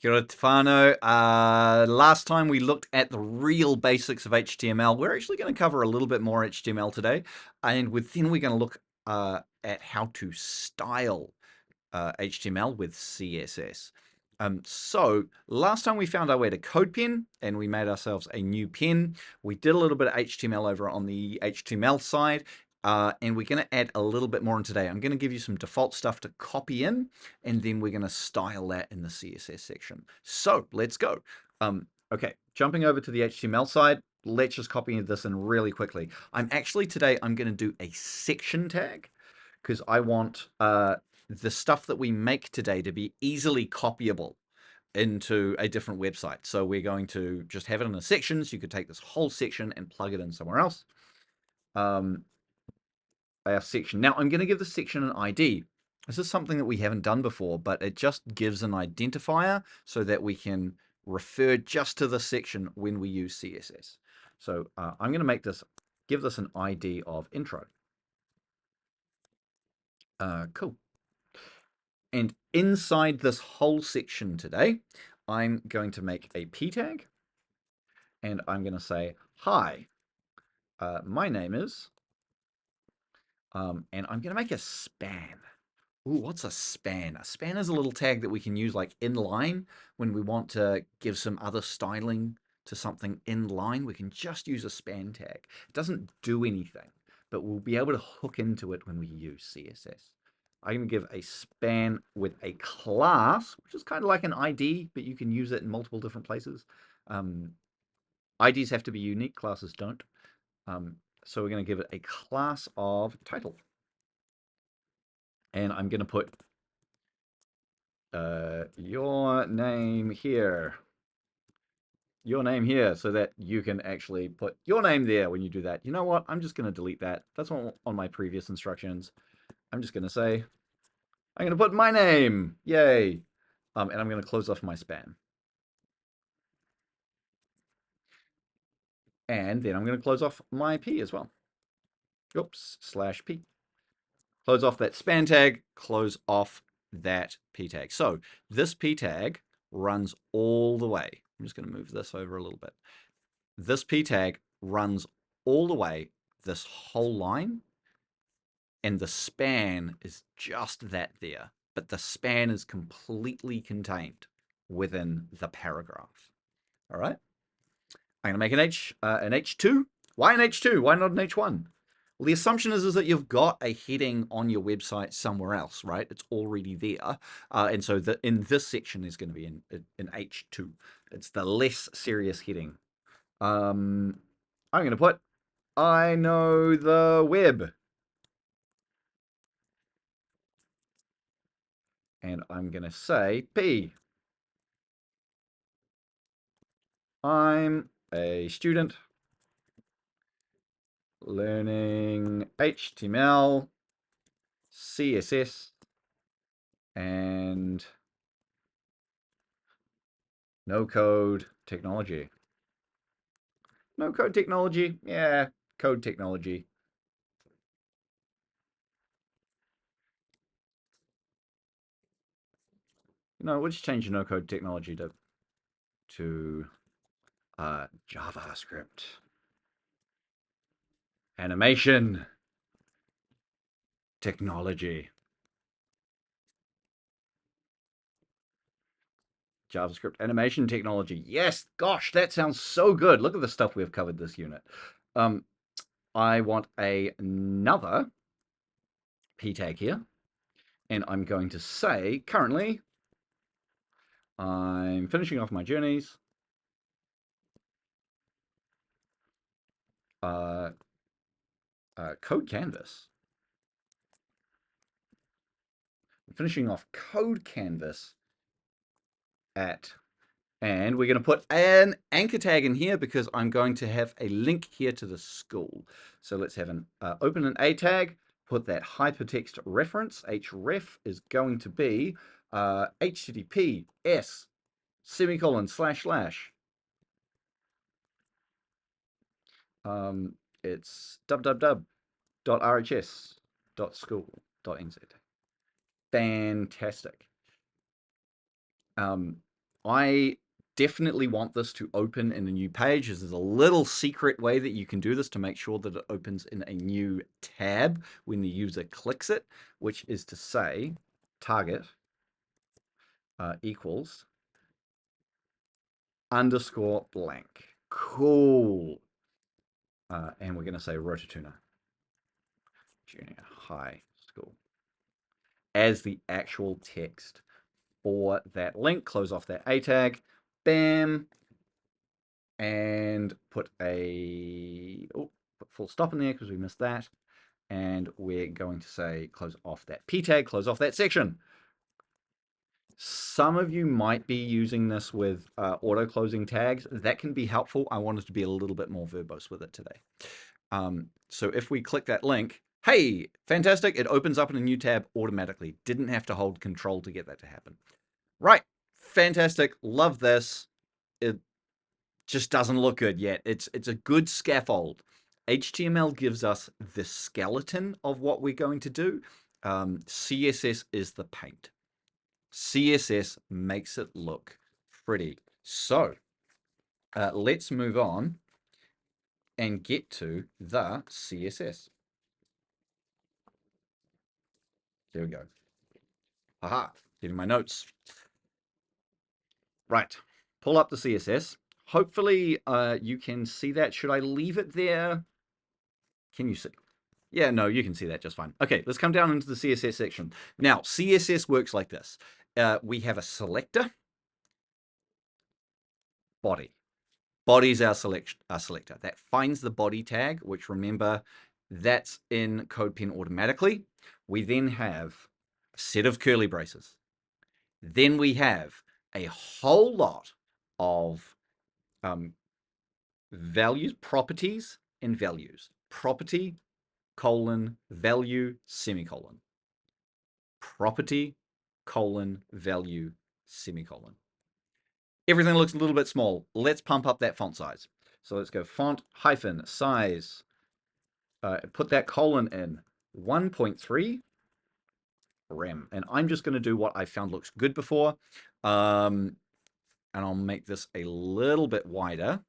Kia ora, Tefano. Last time we looked at the real basics of HTML. We're actually going to cover a little bit more HTML today, and then we're going to look at how to style HTML with CSS. So last time we found our way to CodePen and we made ourselves a new pen. We did a little bit of HTML over on the HTML side, and we're going to add a little bit more in today. I'm going to give you some default stuff to copy in, and then we're going to style that in the CSS section. So let's go. Okay, jumping over to the HTML side, let's just copy this in really quickly. I'm going to do a section tag because I want the stuff that we make today to be easily copyable into a different website. So we're going to just have it in a section. So you could take this whole section and plug it in somewhere else. Our section. Now I'm going to give the section an ID. This is something that we haven't done before, but it just gives an identifier so that we can refer just to the section when we use CSS. So I'm going to give this an ID of intro. Cool. And inside this whole section today, I'm going to make a p tag, and I'm going to say, hi, my name is, and I'm going to make a span. Ooh, what's a span? A span is a little tag that we can use like inline when we want to give some other styling to something inline. We can just use a span tag. It doesn't do anything, but we'll be able to hook into it when we use CSS. I'm going to give a span with a class, which is kind of like an ID, but you can use it in multiple different places. IDs have to be unique, classes don't. So we're going to give it a class of title. And I'm going to put your name here. Your name here, so that you can actually put your name there when you do that. You know what? I'm just going to delete that. That's on my previous instructions. I'm just going to say, I'm going to put my name. Yay. And I'm going to close off my span. And then I'm going to close off my P as well. Oops, /P. Close off that span tag, close off that P tag. So this P tag runs all the way. I'm just going to move this over a little bit. This P tag runs all the way this whole line, and the span is just that there, but the span is completely contained within the paragraph. All right. I'm going to make an H2. Why an H2? Why not an H1? Well, the assumption is that you've got a heading on your website somewhere else, right? It's already there. And so in this section is going to be in H2. It's the less serious heading. I'm going to put, I know the web. And I'm going to say P. I'm a student learning HTML, CSS, and no-code technology. No-code technology? Yeah, code technology. You know, we'll just change no-code technology to JavaScript. Animation technology. JavaScript animation technology. Yes, gosh, that sounds so good. Look at the stuff we've covered this unit. I want another p tag here, and I'm going to say currently I'm finishing off my journeys. Code Canvas. I'm finishing off Code Canvas and we're going to put an anchor tag in here because I'm going to have a link here to the school. So let's have an open an A tag, put that hypertext reference. Href is going to be https semicolon // it's www.rhs.school.nz. Fantastic. I definitely want this to open in a new page. There's a little secret way that you can do this to make sure that it opens in a new tab when the user clicks it, which is to say target equals underscore blank. Cool. And we're going to say Rototuna Junior High School as the actual text for that link. Close off that A tag. Bam. And put put full stop in there because we missed that. And we're going to say close off that P tag, close off that section. Some of you might be using this with auto closing tags. That can be helpful. I wanted to be a little bit more verbose with it today. So if we click that link, hey, fantastic. It opens up in a new tab automatically. Didn't have to hold control to get that to happen. Right. Fantastic. Love this. It just doesn't look good yet. It's a good scaffold. HTML gives us the skeleton of what we're going to do. CSS is the paint. CSS makes it look pretty. So let's move on and get to the CSS. There we go. Aha, getting my notes. Right, pull up the CSS. Hopefully you can see that. Should I leave it there? Can you see? Yeah, no, you can see that just fine. Okay, let's come down into the CSS section. Now, CSS works like this. We have a selector, body. Body is our selector. That finds the body tag, which remember, that's in CodePen automatically. We then have a set of curly braces. Then we have a whole lot of values, properties, and values. Property, colon, value, semicolon. Property, colon, value, semicolon. Everything looks a little bit small. Let's pump up that font size. So let's go font hyphen size. Put that colon in 1.3 rem. And I'm just going to do what I found looks good before. And I'll make this a little bit wider.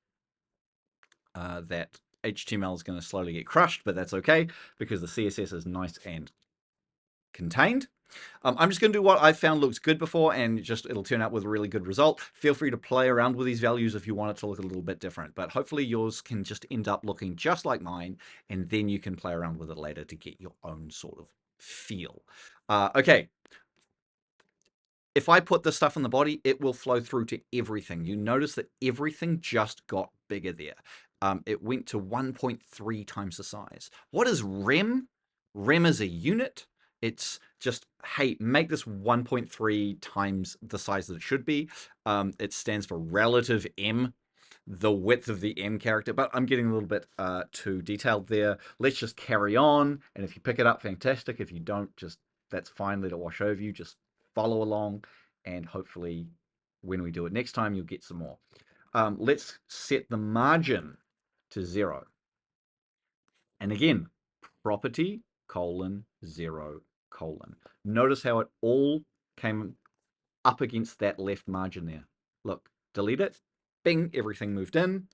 That HTML is going to slowly get crushed, but that's okay because the CSS is nice and contained. I'm just going to do what I found looks good before, and just it'll turn out with a really good result. Feel free to play around with these values if you want it to look a little bit different, but hopefully yours can just end up looking just like mine, and then you can play around with it later to get your own sort of feel. Okay. If I put this stuff in the body, it will flow through to everything. You notice that everything just got bigger there. It went to 1.3 times the size. What is rem? Rem is a unit. It's just, hey, make this 1.3 times the size that it should be. It stands for relative M, the width of the M character, but I'm getting a little bit too detailed there. Let's just carry on, and if you pick it up, fantastic. If you don't, just that's fine. Let it wash over you. Just follow along, and hopefully when we do it next time, you'll get some more. Let's set the margin to 0. And again, property, colon, 0, colon. Notice how it all came up against that left margin there. Look, delete it. Bing, everything moved in.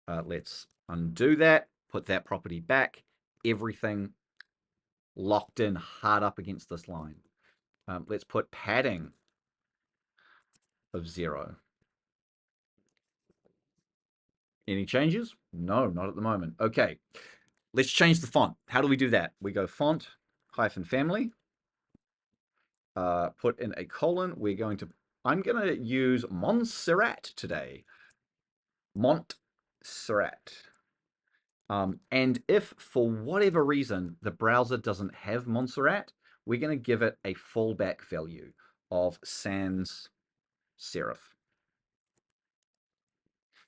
Let's undo that, put that property back. Everything locked in hard up against this line. Let's put padding of 0. Any changes? No, not at the moment. Okay, let's change the font. How do we do that? We go font hyphen family, put in a colon. I'm going to use Montserrat today. Montserrat. And if for whatever reason the browser doesn't have Montserrat, we're going to give it a fallback value of sans serif.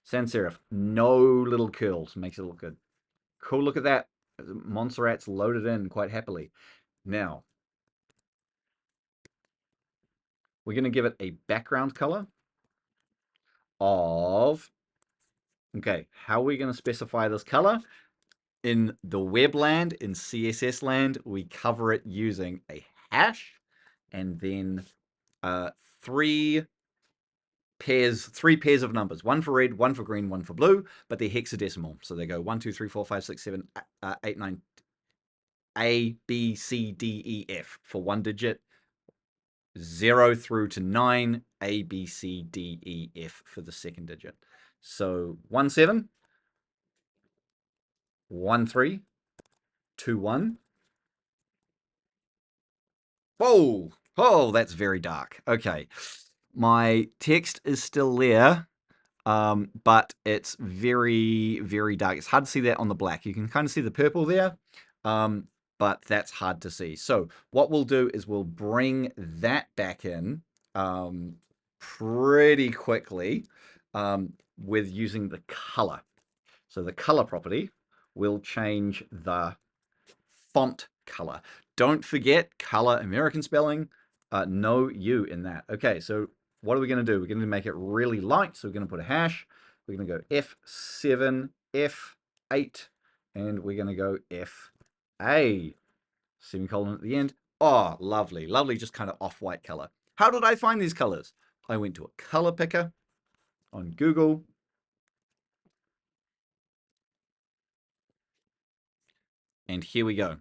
Sans serif, no little curls, makes it look good. Cool, look at that. Montserrat's loaded in quite happily. Now, we're going to give it a background color of, okay, how are we going to specify this color? In the web land, in CSS land, we cover it using a hash and then 3 pairs, 3 pairs of numbers, one for red, one for green, one for blue, but they're hexadecimal. So they go 1, 2, 3, 4, 5, 6, 7, 8, 9, A, B, C, D, E, F for one digit, 0 through to 9, A, B, C, D, E, F for the second digit. So 1, 7, 1, 3, 2, 1. Whoa! Oh, that's very dark. Okay. My text is still there, but it's very, very dark. It's hard to see that on the black. You can kind of see the purple there, but that's hard to see. So what we'll do is we'll bring that back in pretty quickly with using the color. So the color property will change the font color. Don't forget color, American spelling, no U in that. Okay, so what are we going to do? We're going to make it really light. So we're going to put a hash. We're going to go F7, F8, and we're going to go FA, semicolon at the end. Oh, lovely, lovely, just kind of off-white color. How did I find these colors? I went to a color picker on Google. And here we go.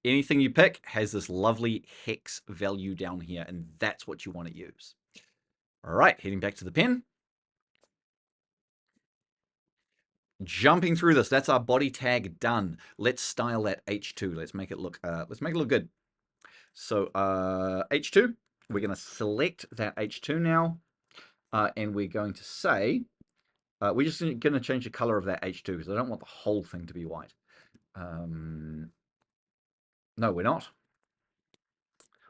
Anything you pick has this lovely hex value down here, and that's what you want to use. All right, heading back to the pen. Jumping through this, that's our body tag done. Let's style that H2. Let's make it look good. So H2, we're going to select that H2 now, and we're going to say, we're just going to change the color of that H2 because I don't want the whole thing to be white. No, we're not.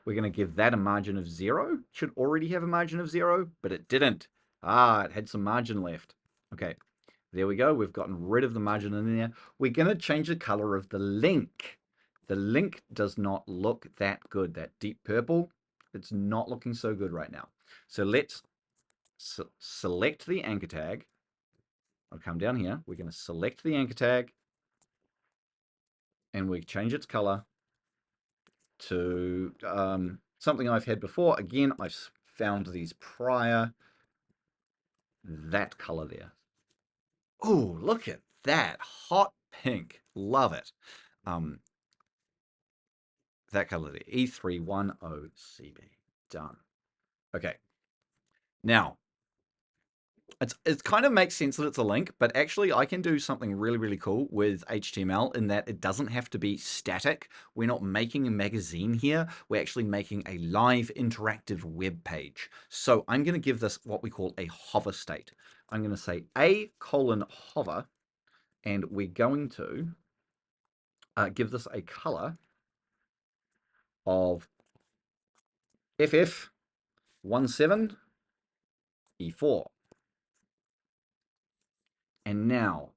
We're going to give that a margin of 0. Should already have a margin of 0, but it didn't. It had some margin left. Okay, there we go. We've gotten rid of the margin in there. We're going to change the color of the link. The link does not look that good. That deep purple, it's not looking so good right now. So let's select the anchor tag. I'll come down here. We're going to select the anchor tag, and we change its color to something I've had before. Again, I've found these prior. That color there. Oh, look at that. Hot pink. Love it. That color there. E310CB. Done. Okay. Now, it kind of makes sense that it's a link, but actually I can do something really, really cool with HTML in that it doesn't have to be static. We're not making a magazine here. We're actually making a live interactive web page. So I'm going to give this what we call a hover state. I'm going to say a:hover, and we're going to give this a color of FF17E4. And now,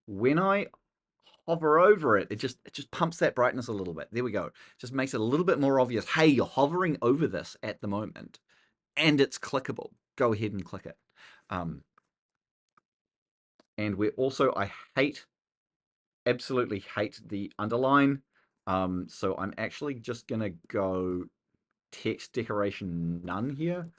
when I hover over it, it just pumps that brightness a little bit. There we go. Just makes it a little bit more obvious. Hey, you're hovering over this at the moment, and it's clickable. Go ahead and click it. And we're also, I absolutely hate the underline. So I'm actually just gonna go text decoration none here.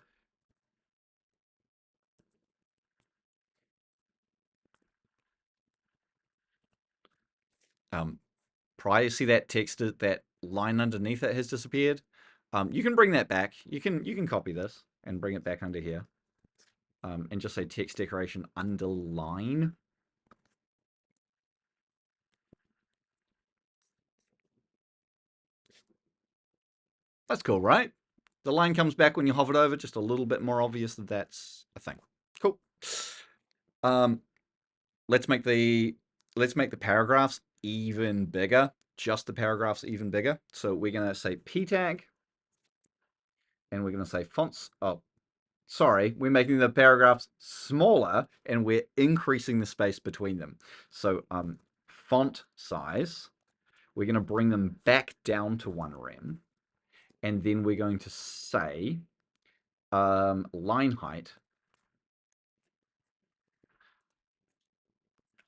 Prior, see that text, that line underneath it has disappeared. You can bring that back. You can copy this and bring it back under here, and just say text decoration underline. That's cool, right? The line comes back when you hover it over, just a little bit more obvious that that's a thing. Cool. Let's make the paragraphs even bigger. Just the paragraphs even bigger. So we're gonna say p tag, and we're gonna say fonts. Oh, sorry, we're making the paragraphs smaller, and we're increasing the space between them. So font size, we're gonna bring them back down to 1 rem, and then we're going to say line height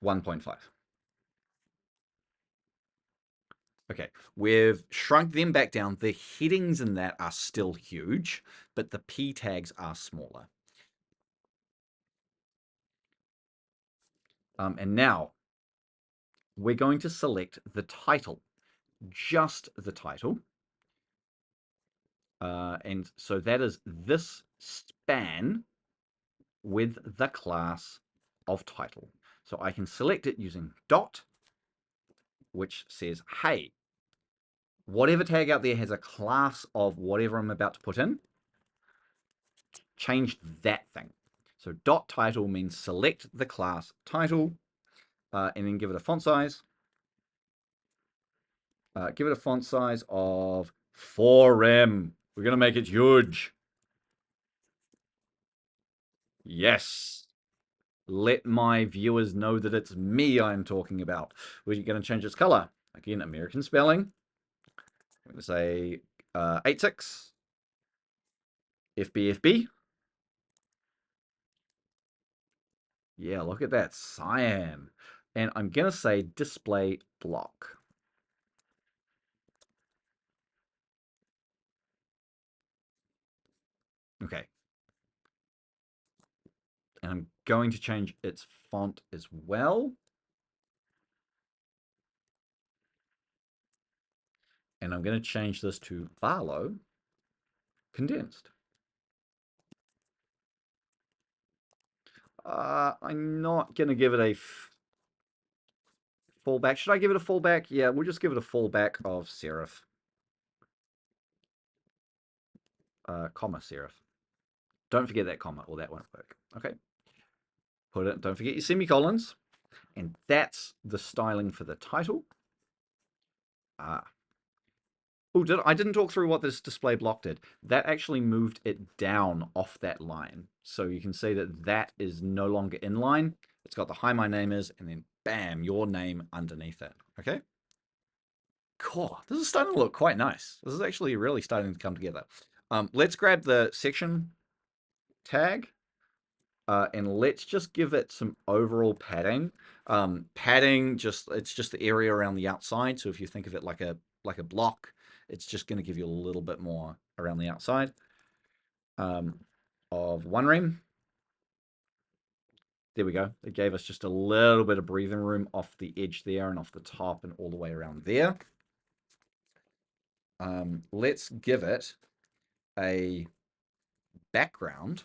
1.5. Okay, we've shrunk them back down. The headings in that are still huge, but the P tags are smaller. And now we're going to select the title, just the title. And so that is this span with the class of title. So I can select it using dot, which says, hey, whatever tag out there has a class of whatever I'm about to put in, change that thing. So dot title means select the class title, and then give it a font size. Give it a font size of 4M. We're going to make it huge. Yes. Let my viewers know that it's me I'm talking about. We're going to change its color. Again, American spelling. I'm going to say 86. FBFB. Yeah, look at that. Cyan. And I'm going to say display block. Okay. And I'm going to change its font as well. And I'm going to change this to Barlow condensed. I'm not going to give it a fallback. Should I give it a fallback? Yeah, we'll just give it a fallback of serif. Comma serif. Don't forget that comma, or that won't work. Okay. Put it. Don't forget your semicolons. And that's the styling for the title. Oh, I didn't talk through what this display block did. That actually moved it down off that line. So you can see that that is no longer in line. It's got the hi, my name is, and then bam, your name underneath it. Okay. Cool. This is starting to look quite nice. This is actually really starting to come together. Let's grab the section tag, and let's just give it some overall padding. Padding, it's just the area around the outside. So if you think of it like a block, it's just going to give you a little bit more around the outside of 1rem. There we go. It gave us just a little bit of breathing room off the edge there and off the top and all the way around there. Let's give it a background.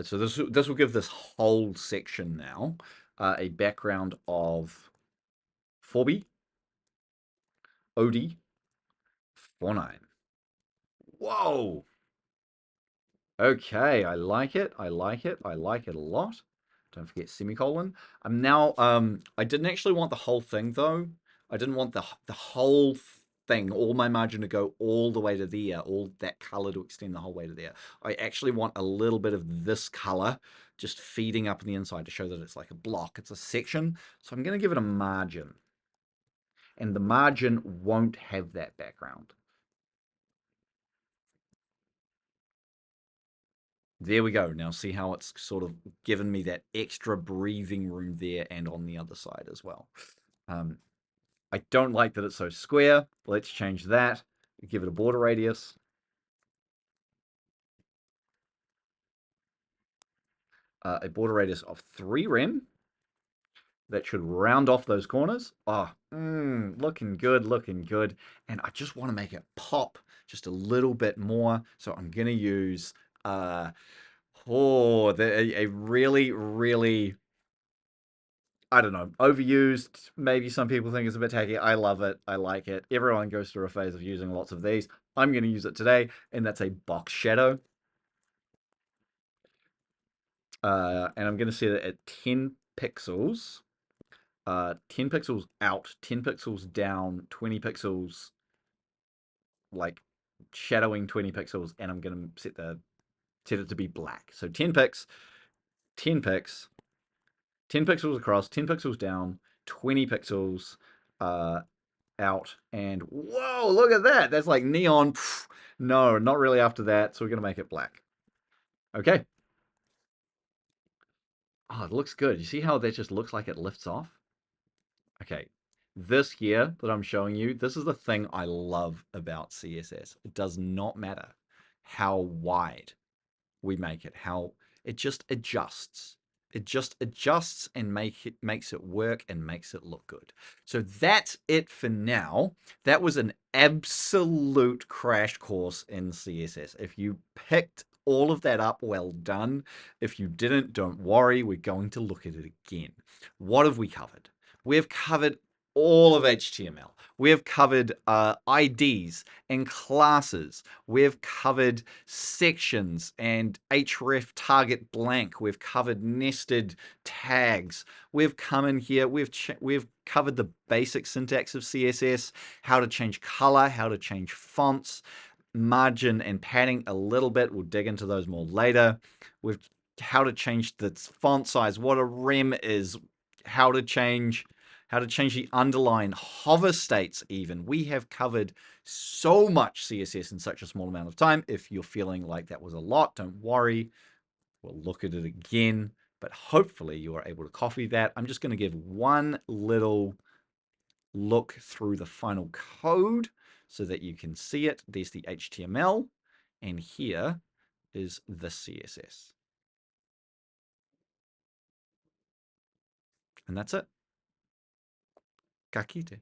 So this will give this whole section now a background of 4B, OD, 49. Whoa! Okay, I like it. I like it. I like it a lot. Don't forget semicolon. I'm now, I didn't actually want the whole thing though. I didn't want the whole thing, all my margin to go all the way to there, all that color to extend the whole way to there. I actually want a little bit of this color just feeding up in the inside to show that it's like a block. It's a section. So I'm going to give it a margin. And the margin won't have that background. There we go. Now see how it's sort of given me that extra breathing room there and on the other side as well. I don't like that it's so square. Let's change that. Give it a border radius. A border radius of 3rem. That should round off those corners. Oh, looking good, looking good. And I just want to make it pop just a little bit more. So I'm going to use a really, really, I don't know, overused. Maybe some people think it's a bit tacky. I love it. I like it. Everyone goes through a phase of using lots of these. I'm going to use it today, and that's a box shadow. And I'm going to set it at 10 pixels. 10 pixels out, 10 pixels down, 20 pixels, like shadowing 20 pixels, and I'm going to set it to be black. So 10 pix, 10 pix, 10 pixels across, 10 pixels down, 20 pixels out, and whoa, look at that. That's like neon. No, not really after that. So we're going to make it black. Okay. Oh, it looks good. You see how that just looks like it lifts off? Okay. This here that I'm showing you, this is the thing I love about CSS. It does not matter how wide we make it, how it just adjusts. It just adjusts and makes it work and makes it look good. So that's it for now. That was an absolute crash course in CSS. If you picked all of that up, well done. If you didn't, don't worry. We're going to look at it again. What have we covered? We've covered all of HTML. We have covered IDs and classes. We've covered sections and href target blank. We've covered nested tags. We've come in here. We've covered the basic syntax of CSS, how to change color, how to change fonts, margin and padding a little bit. We'll dig into those more later. We've how to change the font size, what a rem is, how to change the underline, hover states even. We have covered so much CSS in such a small amount of time. If you're feeling like that was a lot, don't worry. We'll look at it again, but hopefully you are able to copy that. I'm just going to give one little look through the final code so that you can see it. There's the HTML, and here is the CSS. And that's it. Ka kite.